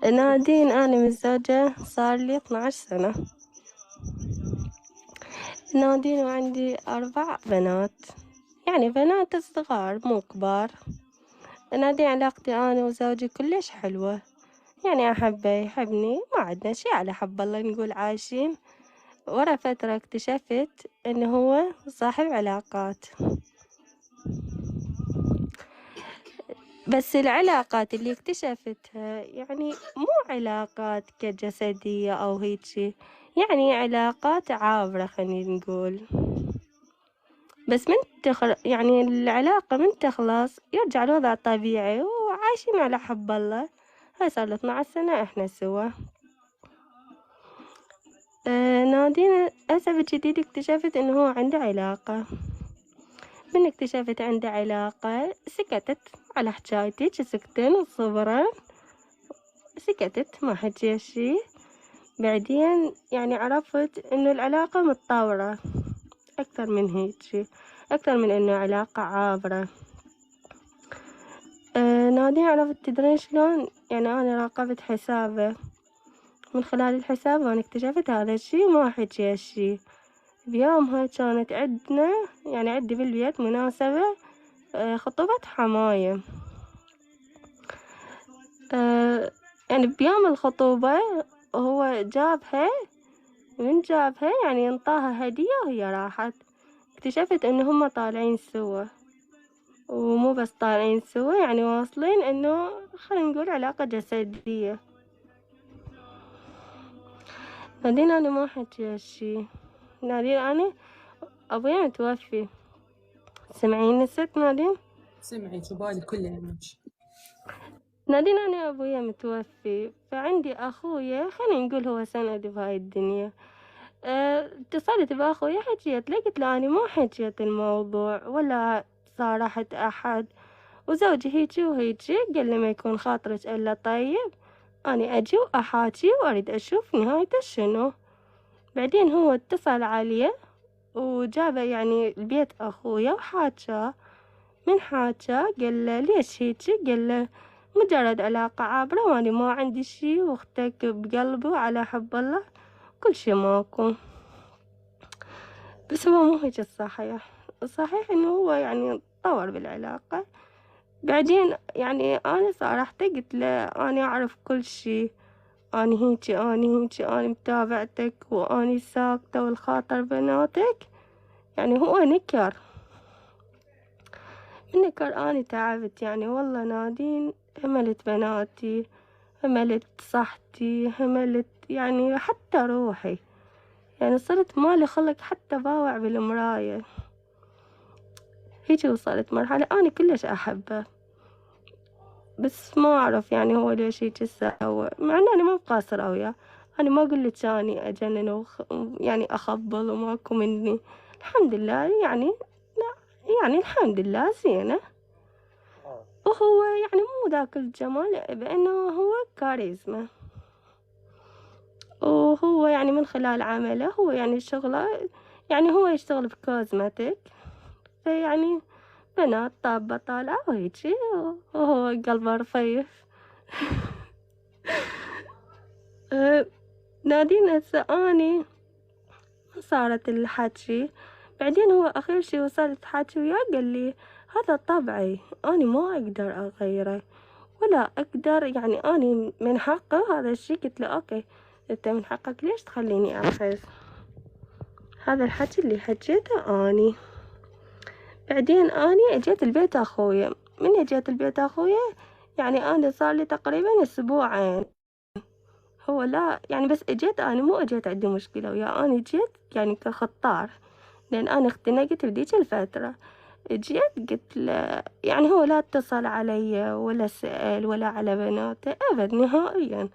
نادين، أنا متزوجة صار لي 12 سنة. نادين، وعندي 4 بنات، يعني بنات صغار مو كبار. نادين، علاقتي أنا وزوجي كلش حلوة، يعني أحبه يحبني، ما عندنا شي على حب الله، نقول عايشين. ورا فترة اكتشفت إنه هو صاحب علاقات، بس العلاقات اللي اكتشفتها يعني مو علاقات كجسدية أو هيجي، يعني علاقات عابرة خلينا نقول. بس من يعني العلاقة من تخلص يرجع الوضع الطبيعي وعايشين على حب الله. هاي صار له 12 سنة احنا سوا. نادين، هسه بالجديد اكتشفت انه هو عنده علاقة. من اكتشفت عنده علاقة سكتت على حجايتي، سكتن وصبرن، سكتت ما حكيت شي. بعدين يعني عرفت انه العلاقة متطورة اكثر من هيك، اكثر من انه علاقة عابرة. نادين، عرفت تدرين شلون؟ يعني انا راقبت حسابه، من خلال الحساب انا اكتشفت هذا الشي وما حكي هالشي. بيومها كانت عندنا، يعني عندي بالبيت مناسبة، خطوبة حماية. يعني بيوم الخطوبة هو جابها، من جابها يعني انطاها هدية وهي راحت. اكتشفت انه هم طالعين سوا، ومو بس طالعين سوا، يعني واصلين انه خلينا نقول علاقة جسدية. نادين، انا ما حكي هالشي. نادين، انا ابويا متوفي. سمعيني ست نادين؟ سمعي شو بالي كله يمك. نادين، انا ابويا متوفي، فعندي اخويا خلينا نقول هو سندي بهاي الدنيا. اتصلت باخويا، حكيت له، قلت له انا ما حكيت الموضوع ولا صارحت احد، وزوجي هيجي وهيجي. قال لي ما يكون خاطرك الا طيب، أنا أجي وأحاكي وأريد أشوف نهايته شنو. بعدين هو اتصل عليه وجابه يعني البيت أخويا وحاجاه. من حاجاه قال له ليش هيجي؟ قال له مجرد علاقة عابرة، وأنا ما عندي شي، واختك بقلبي وعلى حب الله كل شي ماكو. بس هو مو هيك الصحيح. الصحيح إنه هو يعني طور بالعلاقة. بعدين يعني أنا صراحة قلت له أنا أعرف كل شي، أنا هيجي أنا هيجي، أنا متابعتك وأنا ساكتة والخاطر بناتك. يعني هو نكر، من نكر أنا تعبت، يعني والله نادين، هملت بناتي، هملت صحتي، هملت يعني حتى روحي، يعني صرت مالي خلق حتى باوع بالمراية. هيجي وصلت مرحلة أنا كلش أحبه، بس ما أعرف يعني هو ليش هيك سوى، مع إن أنا ما مقصرة وياه. أنا ما أقولك أني أجنن يعني أخبل وماكو مني، الحمد لله يعني. لا، يعني الحمد لله زينة. وهو يعني مو ذاك الجمال، بأنه هو كاريزما. وهو يعني من خلال عمله هو يعني شغله، يعني هو يشتغل في كوزمتك، فيعني بنات طابة طالعة وهيجي، وهو قلبه رفيف. أه، نادين، هسه أني صارت الحكي. بعدين هو آخر شي وصلت حكي وياه، قال لي هذا طبعي، أنا ما أقدر أغيره ولا أقدر، يعني أنا من حقه هذا الشي. قلت له أوكي، أنت من حقك ليش تخليني أحس؟ هذا الحكي اللي حكيته أني. بعدين أني أجيت البيت أخويا. من أجيت البيت أخويا يعني أنا صار لي تقريبا أسبوعين. هو لا يعني، بس اجيت انا، مو اجيت عندي مشكلة وياه، انا جيت يعني كخطار، لان انا اختنقت بديك الفترة. جيت قلت له، يعني هو لا اتصل علي ولا سأل ولا على بناته ابد نهائيا.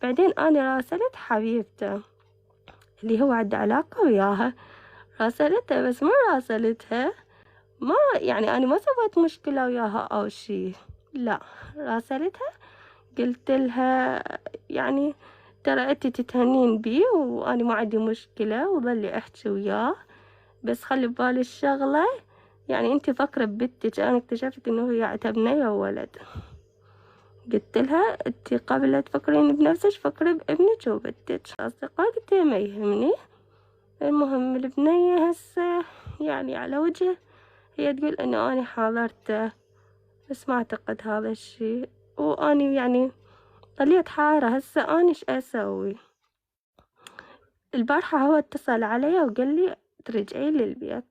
بعدين انا راسلت حبيبته اللي هو عنده علاقة وياها، راسلتها، بس ما راسلتها، ما يعني انا ما سويت مشكلة وياها او شي، لا. راسلتها قلت لها يعني ترى انتي تتهنين بي وانا ما عندي مشكلة وظلي احكي وياه، بس خلي ببالي الشغلة، يعني انتي فكرة ببنتك، انا اكتشفت انه هي عتبنية ولد. قلت لها انتي قبل لا تفكرين بنفسك فكري بابنك وبنتك. أصدقاء قلت لها ما يهمني. المهم البنية هسه يعني على وجه هي تقول انه اني حاضرته، بس ما اعتقد هذا الشي. واني يعني ظليت حارة هسه اني ايش اسوي. البارحة هو اتصل علي وقال لي ترجعين للبيت.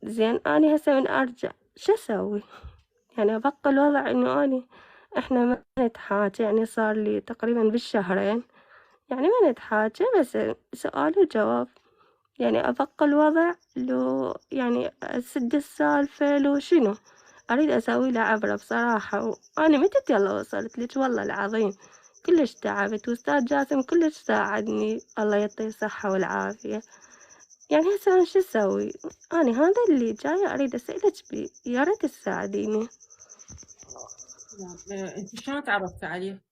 زين اني هسه من ارجع شو اسوي؟ يعني ابقى الوضع انه اني احنا ما نتحاجى، يعني صار لي تقريبا بالشهرين يعني ما نتحاجى، بس سؤال وجواب. يعني أبقى الوضع لو يعني أسد السالفة لو شنو. أريد أسوي له عبرة بصراحة. وأنا متى يلا وصلت لك والله العظيم كلش تعبت، وأستاذ جاسم كلش ساعدني الله يعطيه الصحة والعافية. يعني هسه أنا شو أسوي؟ أنا هذا اللي جاية أريد أسألك بيه، يا ريت تساعديني. نعم. انت شلون تعرفت عليه؟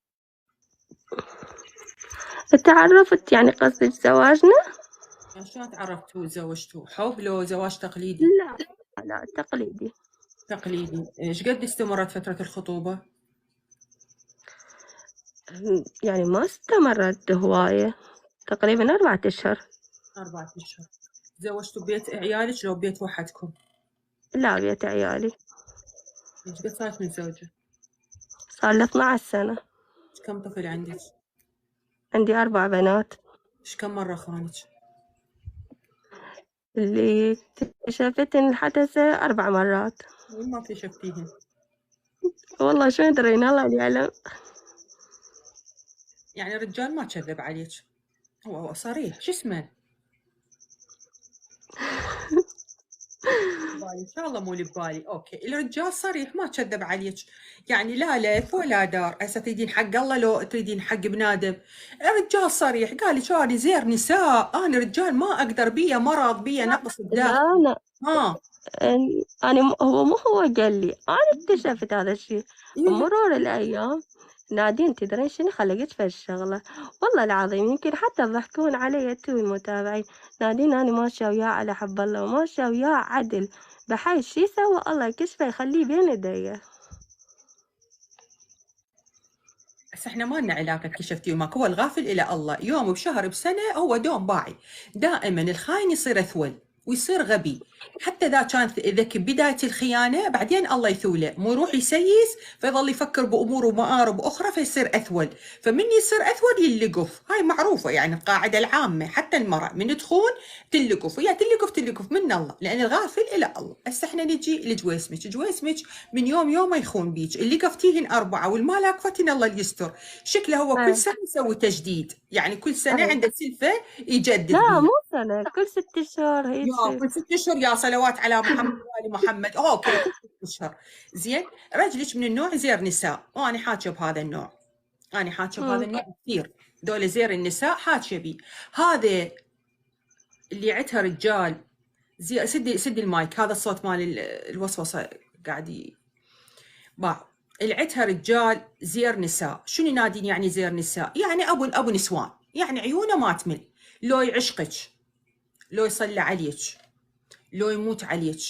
تعرفت يعني قصدك زواجنا؟ شلون تعرفتوا وتزوجتوا؟ حب لو زواج تقليدي؟ لا لا تقليدي. تقليدي. ايش قد استمرت فترة الخطوبة؟ يعني ما استمرت هواية، تقريبا 4 أشهر. 4 أشهر. تزوجتوا ببيت عيالك لو ببيت وحدكم؟ لا بيت عيالي. ايش قد صارت متزوجة؟ صار لي 12 سنة. كم طفل عندك؟ عندي 4 بنات. ايش كم مرة خانك؟ اللي اكتشفت إن الحدث 4 مرات. وين ما اكتشفتيهن؟ والله شو أدري الله اللي يعلم. يعني الرجال ما كذب عليك؟ هو صريح. شو اسمه؟ بالي ان شاء الله مو اللي ببالي. اوكي، الرجال صريح ما كذب عليك، يعني لا لف ولا دار. هسه تريدين حق الله لو تريدين حق بنادم؟ الرجال صريح قال لك انا زير نساء، انا رجال ما اقدر، بيا مرض، بيا نقص لا بداخلي. أنا ها. هو مو هو قال لي، أنا اكتشفت هذا الشيء إيه. بمرور الأيام. نادين تدرين شنو خلقت في الشغلة؟ والله العظيم يمكن حتى تضحكون علي تو المتابعين. نادين أنا ماشية وياه على حب الله وماشية وياه عدل، بحي شي سوى الله يكشفه يخليه بين يديه. بس احنا ما لنا علاقه اكتشفتي وماك، هو الغافل الى الله، يوم بشهر بسنه هو دوم باعي. دائما الخاين يصير اثول ويصير غبي، حتى اذا كان ذكي بدايه الخيانه بعدين الله يثوله، مو يروح يسيس فيظل يفكر بامور ومآرب اخرى فيصير اثول. فمن يصير اثول يلقف، هاي معروفه يعني القاعده العامه، حتى المراه من تخون تلقف، ويا تلقف من الله، لان الغافل الى الله. هسه احنا نجي لجويسمك. جويسمك من يوم ما يخون بيك، اللي قفتيهن 4 والمالاكفتن الله يستر. شكله هو كل أي سنه يسوي تجديد، يعني كل سنه أي عنده سلفه يجدد لا بيها. مو سنة، كل 6 شهور هيك يا شي. كل 6 اشهر، يا صلوات على محمد وال محمد. اوكي كل 6 اشهر. زين، رجلك من النوع زير نساء، وانا حاكيه بهذا النوع، انا حاكيه بهذا النوع كثير، دول زير النساء حاكيه بي. هذا اللي عتها رجال سدي المايك، هذا الصوت مال الوسوسه قاعد باع. العتها رجال زير نساء. شنو نادين يعني زير نساء؟ يعني ابو نسوان، يعني عيونه ما تمل، لو يعشقك، لو يصلى عليك، لو يموت عليك،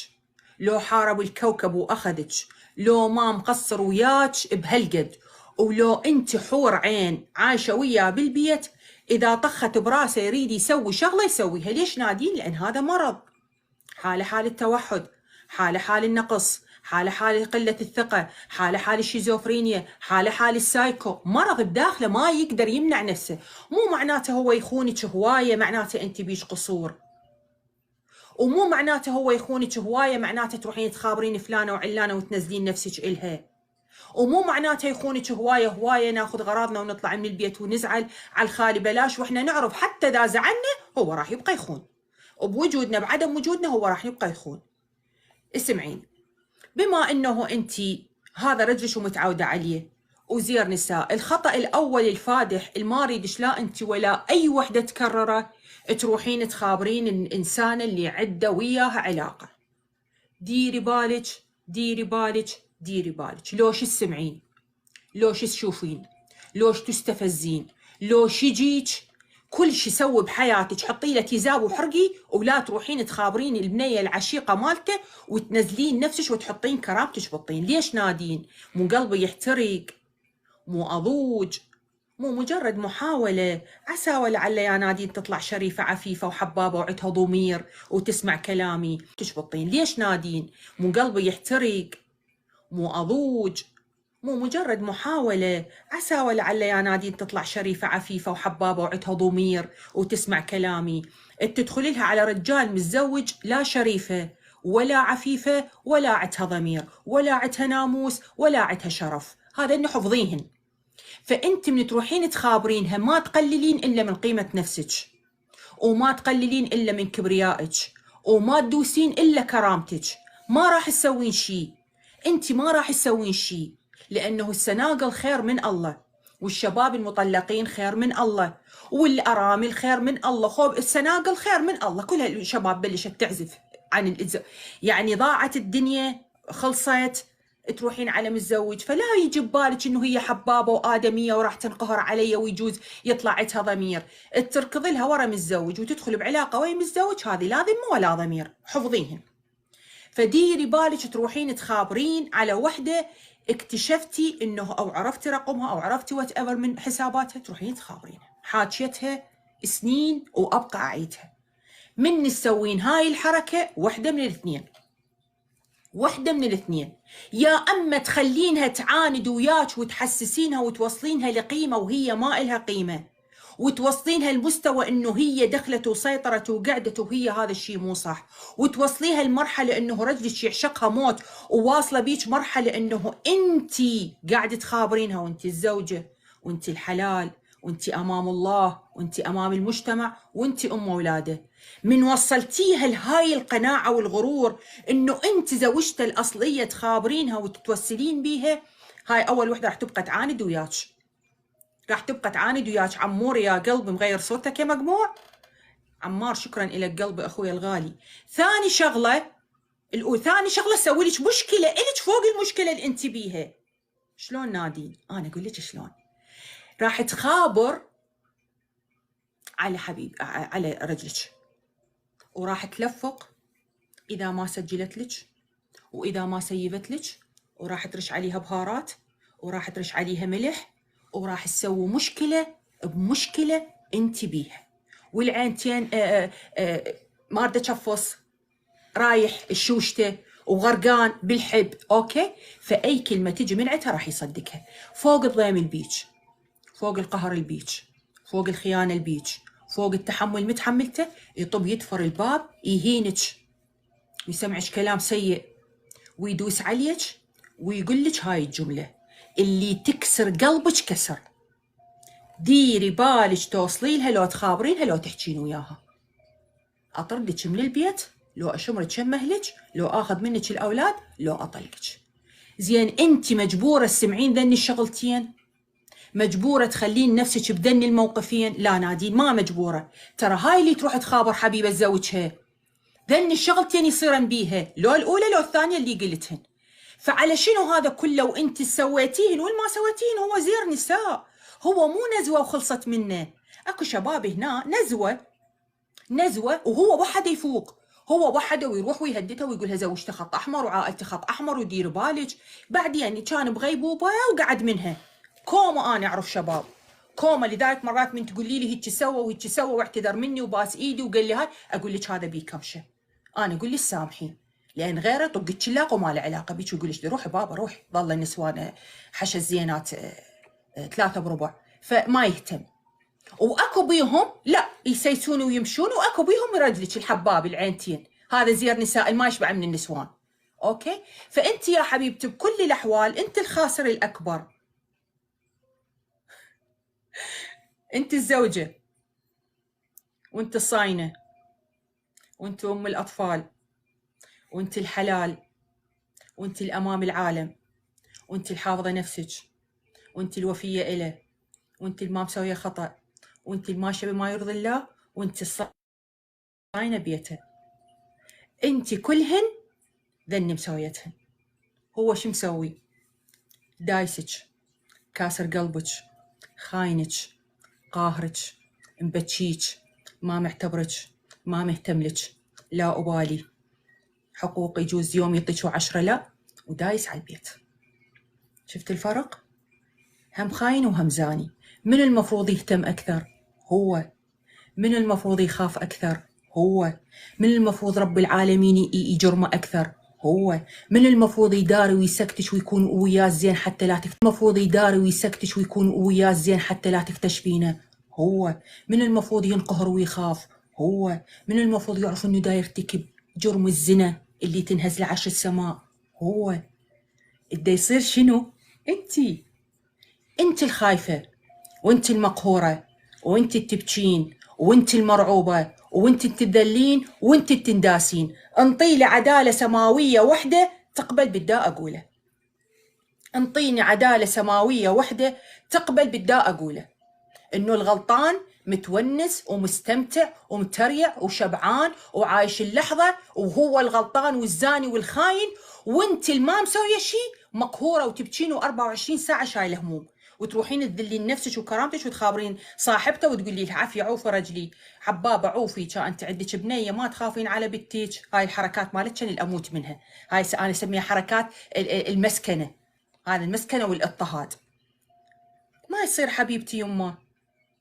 لو حارب الكوكب واخذك، لو ما مقصر وياك بهالقد، ولو انت حور عين عايشه وياه بالبيت، اذا طخت براسه يريد يسوي شغله يسويها. ليش نادين؟ لان هذا مرض، حاله حال التوحد، حاله حال النقص، حاله حال قله الثقه، حاله حال الشيزوفرينيا، حاله حال السايكو، مرض بداخله ما يقدر يمنع نفسه. مو معناته هو يخونك هوايه معناته انت بيش قصور، ومو معناته هو يخونك هوايه معناته تروحين تخابرين فلانه وعلانه وتنزلين نفسك إلها، ومو معناته يخونك هوايه ناخذ غراضنا ونطلع من البيت ونزعل على الخالي بلاش، واحنا نعرف حتى اذا زعلنا هو راح يبقى يخون، وبوجودنا بعدم وجودنا هو راح يبقى يخون. اسمعين، بما انه انت هذا رجلك ومتعوده عليه وزير نساء، الخطأ الاول الفادح ما اريدش لا انت ولا اي وحده تكرره، تروحين تخابرين الانسانه اللي عنده وياها علاقه. ديري بالك، ديري بالك، ديري بالك، لوش تسمعين، لوش تشوفين، لوش تستفزين، لوش يجيك كل شيء سوي بحياتك، حطي له تيزاب وحرقي، ولا تروحين تخابرين البنيه العشيقه مالته وتنزلين نفسك وتحطين كرامتك بالطين. ليش نادين؟ مو قلبي يحترق، مو اضوج، مو مجرد محاولة. عسى ولعل يا نادين تطلع شريفة عفيفة وحبابة وعدها ضمير وتسمع كلامي تشبطين. ليش نادين؟ مو قلبي يحترق، مو أضوج، مو مجرد محاولة. عسى ولعل يا نادين تطلع شريفة عفيفة وحبابة وعدها ضمير وتسمع كلامي. تدخلي لها على رجال متزوج لا شريفة ولا عفيفة ولا عدها ضمير ولا عدها ناموس ولا عدها شرف. هذا إنه حفظيهن. فأنت من تروحين تخابرينها ما تقللين إلا من قيمة نفسك، وما تقللين إلا من كبريائك، وما تدوسين إلا كرامتك. ما راح تسوين شيء، أنت ما راح تسوين شيء، لأنه السناقل خير من الله، والشباب المطلقين خير من الله، والأرامل خير من الله. خوب السناقل خير من الله. كل الشباب بلشت تعزف عن يعني ضاعت الدنيا، خلصت، تروحين على متزوج، فلا يجي ببالك انه هي حبابه وادميه وراح تنقهر علي ويجوز يطلع عندها ضمير. تركضي لها ورا متزوج وتدخل بعلاقه ويا متزوج، هذه لا ذمه ولا ضمير. حفظيهن. فديري بالك تروحين تخابرين على وحده اكتشفتي انه او عرفتي رقمها او عرفتي وات ايفر من حساباتها، تروحين تخابرينها. حاكيتها سنين وابقى اعيدها. من تسوين هاي الحركه وحده من الاثنين، وحده من الاثنين، يا اما تخلينها تعاند وياك وتحسسينها وتوصلينها لقيمه وهي ما إلها قيمه، وتوصلينها المستوى انه هي دخلت وسيطرت وقعدت وهي هذا الشيء مو صح، وتوصليها المرحله انه رجلك يعشقها موت، وواصله بيك مرحله انه انت قاعده تخابرينها وانت الزوجه وانت الحلال وانت امام الله وانت امام المجتمع وانت ام اولاده. من وصلتيها لهاي القناعه والغرور انه انت زوجته الاصليه تخابرينها وتتوسلين بيها، هاي اول وحده راح تبقى تعاند وياك، راح تبقى تعاند وياك. عمور يا قلب مغير صورتك يا مجموع. عمار شكرا لك قلبي اخوي الغالي. ثاني شغله تسوي لك مشكله الك فوق المشكله اللي انت بيها. شلون نادين؟ انا اقول لك شلون. راح تخابر على حبيب على رجلك، وراح تلفق اذا ما سجلت لك واذا ما سيبت لك، وراح ترش عليها بهارات وراح ترش عليها ملح، وراح تسوي مشكله بمشكله انت بيها. والعينتين ما اريد اشفص، رايح الشوشته وغرقان بالحب. اوكي، فاي كلمه تجي من عندها راح يصدقها. فوق الضيم البيج، فوق القهر البيج، فوق الخيانه البيج، فوق التحمل متحملته، يطب يدفر الباب يهينك ويسمعك كلام سيء ويدوس عليك ويقول لك هاي الجمله اللي تكسر قلبك كسر. ديري بالك توصلي لها لو تخابرينها لو تحكين وياها. اطردك من البيت، لو اشمرك شم اهلك، لو اخذ منك الاولاد، لو اطلقك. زين انت مجبوره تسمعين ذني الشغلتين؟ مجبوره تخلين نفسك بذني الموقفين؟ لا نادين ما مجبوره. ترى هاي اللي تروح تخابر حبيبه زوجها، ذني الشغلتين يصيرن بيها، لو الاولى لو الثانيه اللي قلتهن. فعلى شنو هذا كله وانت سويتيهن والما سويتيهن؟ هو زير نساء، هو مو نزوه وخلصت منه. اكو شباب هنا نزوه وهو وحده يفوق، هو وحده ويروح ويهددها ويقول لها زوجتي خط احمر وعائلتي خط احمر ودير بالك. بعدين كان بغيبوبه وقعد منها. كوما انا اعرف شباب كوما، لذلك مرات من تقولي لي هيك سوى وهيك سوى واعتذر مني وباس ايدي وقال لي هاي، اقول لك هذا بيه كمشه. انا اقول لك سامحين، لان غيره طق الشلاق وما له علاقه بيك ويقول لك روحي بابا روحي، ظل النسوان حشا الزينات 3 بربع، فما يهتم. واكو بيهم لا يسيسون ويمشون، واكو بيهم يرجلك الحباب العينتين، هذا زير نساء ما يشبع من النسوان. اوكي، فانت يا حبيبتي بكل الاحوال انت الخاسر الاكبر، انت الزوجه وانت الصاينه وانت ام الاطفال وانت الحلال وانت الامام العالم وانت الحافظه نفسك وانت الوفيه إله وانت الما مسويه خطا وانت الماشيه بما يرضي الله وانت الصاينه بيته. انت كلهن ذني مسويتهن. هو شو مسوي؟ دايسك، كاسر قلبك، خاينك، قاهرك، مبتشيك، ما معتبرك، ما مهتملك، لا أبالي، حقوق يجوز يوم يعطيك 10 لا، ودايس على البيت. شفت الفرق؟ هم خاين وهم زاني. من المفروض يهتم أكثر؟ هو. من المفروض يخاف أكثر؟ هو. من المفروض رب العالمين يجرمه أكثر؟ هو. من المفروض يداري ويسكتش ويكون وياه زين حتى لا المفروض يداري ويسكتش ويكون وياه زين حتى لا تكتشفينه؟ هو. من المفروض ينقهر ويخاف؟ هو. من المفروض يعرف انه دا يرتكب جرم الزنا اللي تنهز لعرش السماء؟ هو. دا يصير شنو؟ انت الخايفة، وانت المقهورة، وانت التبكين، وانت المرعوبة، وانت التذلين، وانت التنداسين. انطي لي عدالة سماوية وحدة تقبل بالدا أقوله. انطيني عدالة سماوية وحدة تقبل بالدا أقوله. إنه الغلطان متونس ومستمتع ومتريع وشبعان وعايش اللحظة، وهو الغلطان والزاني والخاين، وانت الما مسوية شيء مقهورة وتبكين و24 ساعة شايلة هموم، وتروحين تذلين نفسك وكرامتك وتخابرين صاحبته وتقولي له عافية عوفي رجلي، حبابة عوفي، كان انت عندك بنية ما تخافين على بنتك. هاي الحركات مالتك اللي اموت منها، هاي انا اسميها حركات المسكنة، هذا المسكنة والاضطهاد. ما يصير حبيبتي يمه،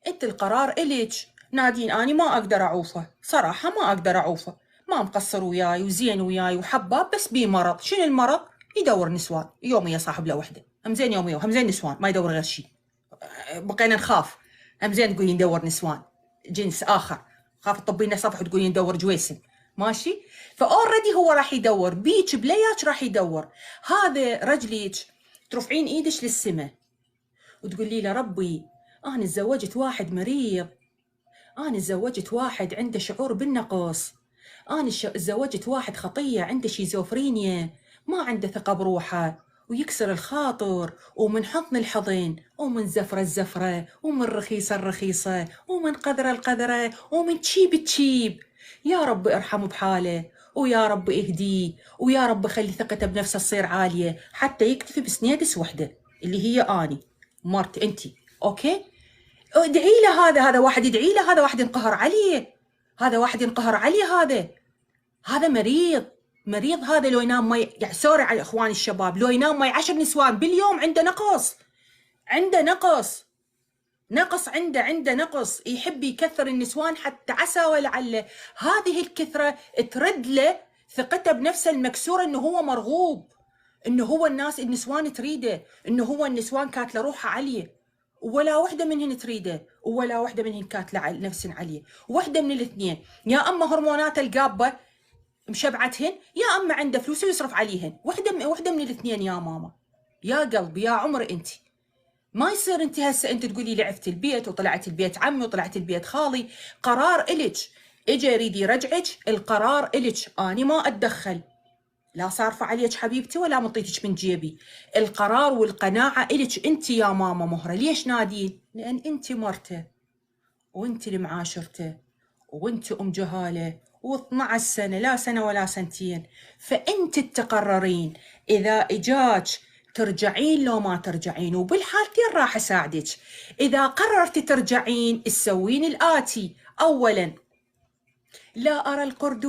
انت القرار الك. نادين اني ما اقدر اعوفه، صراحه ما اقدر اعوفه، ما مقصر وياي وزين وياي وحباب، بس بيه مرض. شنو المرض؟ يدور نسوان، يوميا صاحب له وحده، هم زين يوميا وهم زين نسوان، ما يدور غير شيء. بقينا نخاف، هم زين تقولين ندور نسوان جنس اخر، خاف تطبين صفح وتقولين ندور جويسم، ماشي؟ فاوريدي هو راح يدور بيك بلياك، راح يدور. هذا رجليك ترفعين ايدك للسماء وتقولي له ربي أنا تزوجت واحد مريض، أنا تزوجت واحد عنده شعور بالنقص، أنا تزوجت واحد خطية عنده شيزوفرينيا، ما عنده ثقة بروحه، ويكسر الخاطر، ومن حضن الحضن، ومن زفرة الزفرة، ومن رخيصة الرخيصة، ومن قذرة القذرة، ومن تشيب التشيب. يا رب ارحمه بحاله، ويا رب اهديه، ويا رب خلي ثقته بنفسه تصير عالية حتى يكتفي بسنيدس وحدة اللي هي أني مرت انتي. اوكي، ادعي له. هذا واحد يدعي له، هذا واحد ينقهر عليه، هذا واحد ينقهر عليه، هذا مريض. هذا لو ينام ماي، يعني سوري على اخواني الشباب، لو ينام ماي 10 نسوان باليوم عنده نقص، عنده نقص، يحب يكثر النسوان حتى عسى ولعله هذه الكثرة ترد له ثقته بنفسه المكسورة، انه هو مرغوب، انه هو النسوان تريده، انه هو النسوان كانت له روحه عاليه، ولا وحده منهن تريده، ولا وحده منهن كانت له نفس عاليه. وحده من الاثنين، يا اما هرمونات القابه مشبعتهن، يا اما عنده فلوس ويصرف عليهن. وحده من الاثنين يا ماما، يا قلبي، يا عمر. انت ما يصير انت هسه انت تقولي لي عفت البيت وطلعت البيت عمي وطلعت البيت خالي. قرار الك، اجى يريد يرجعك، القرار الك، اني ما اتدخل، لا صارفة عليك حبيبتي ولا مطيتك من جيبي. القرار والقناعة إلك أنت يا ماما مهرة. ليش نادين؟ لأن أنت مرته، وأنت اللي معاشرته، وأنت أم جهالة، و12 سنة، لا سنة ولا سنتين. فأنت تقررين إذا إجاك ترجعين لو ما ترجعين، وبالحالتين راح أساعدك. إذا قررتي ترجعين تسوين الآتي: أولاً، لا أرى القرد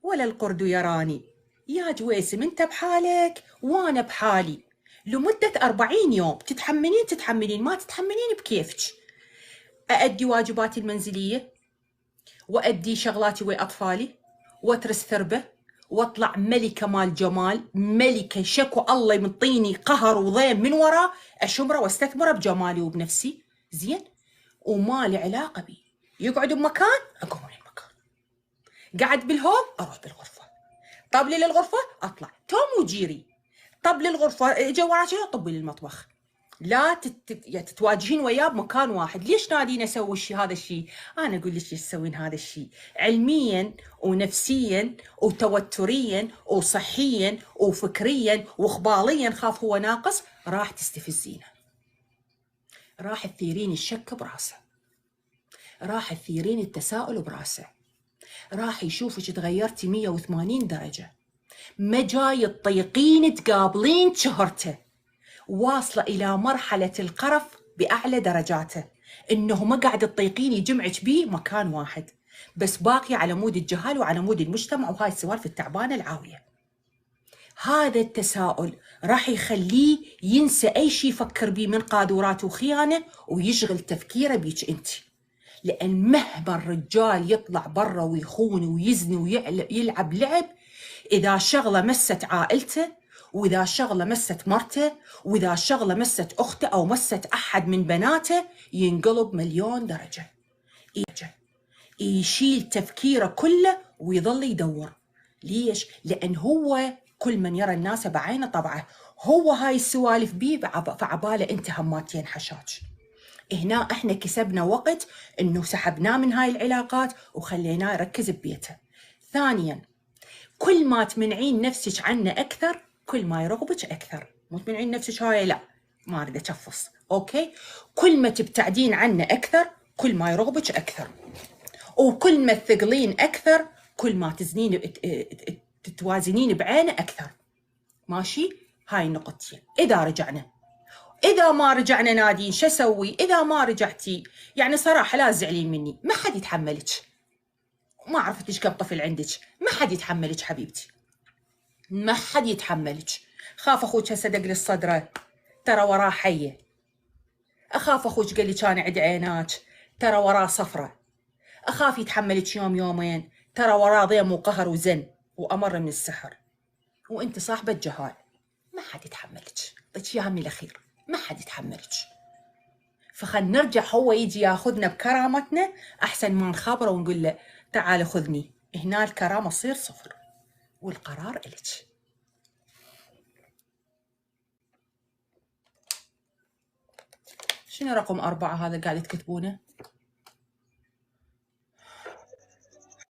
ولا القرد يراني. يا جويسم انت بحالك وانا بحالي، لمدة 40 يوم تتحملين، ما تتحملين بكيفك. أأدي واجباتي المنزلية، وأدي شغلاتي ويا أطفالي، وأترس ثربة، وأطلع ملكة مال جمال، ملكة شكو الله يمطيني قهر وضيم من وراء أشمره واستثمره بجمالي وبنفسي، زين؟ وما لي علاقة بي. يقعد بمكان أقوم من المكان، قاعد بالهول أروح بالغرفة، طب لي للغرفة أطلع توم وجيري، طب للغرفة جواراتي طبي للمطبخ. لا تتواجهين وياه بمكان واحد. ليش نادين أسوي هذا الشيء؟ أنا أقول لك ليش تسوين هذا الشيء. علميا ونفسيا وتوتريا وصحيا وفكريا وخباليا خاف هو ناقص، راح تستفزينه، راح تثيرين الشك براسه، راح تثيرين التساؤل براسه، راح يشوفك تغيرتي 180 درجة، ما جاي تطيقين تقابلين شهرته، واصلة إلى مرحلة القرف بأعلى درجاته. انه ما قاعد تطيقين يجمعك بيه مكان واحد، بس باقي على مود الجهال وعلى مود المجتمع وهاي السوالف التعبانه العاويه. هذا التساؤل راح يخليه ينسى اي شيء يفكر بيه من قاذورات وخيانه ويشغل تفكيره بيك انت. لان مهما الرجال يطلع برا ويخون ويزني ويلعب لعب، اذا شغله مست عائلته، واذا شغله مست مرته، واذا شغله مست اخته او مست احد من بناته، ينقلب مليون درجه. يشيل تفكيره كله ويظل يدور. ليش؟ لان هو كل من يرى الناس بعينه طبعه. هو هاي السوالف بيه فعباله انت هماتين حشاج. هنا احنا كسبنا وقت انه سحبناه من هاي العلاقات وخليناه يركز ببيته. ثانيا، كل ما تمنعين نفسك عنه اكثر كل ما يرغبك اكثر. مو تمنعين نفسك هاي لا ما اريد اشفص، اوكي؟ كل ما تبتعدين عنه اكثر كل ما يرغبك اكثر، وكل ما تثقلين اكثر كل ما تتوازنين بعينه اكثر. ماشي؟ هاي النقطتين. اذا ما رجعنا نادين شو اسوي؟ اذا ما رجعتي يعني صراحه لا تزعلين مني، ما حد يتحملك. ما عرفت ايش كم طفل عندك، ما حد يتحملك حبيبتي، ما حد يتحملك. خاف اخوك هسه دق لي الصدره، ترى وراه حيه. اخاف اخوك قال لي كان عند عيناك، ترى وراه صفره. اخاف يتحملك يوم يومين، ترى وراه ضيم وقهر وزن وامر من السحر. وانت صاحبه جهال، ما حد يتحملك. اعطيك اياها من الاخير، ما حد يتحملك. فخلنا نرجع هو يجي ياخذنا بكرامتنا احسن ما نخابره ونقول له تعال خذني. هنا الكرامه تصير صفر والقرار الك. شنو رقم 4 هذا قاعد تكتبونه؟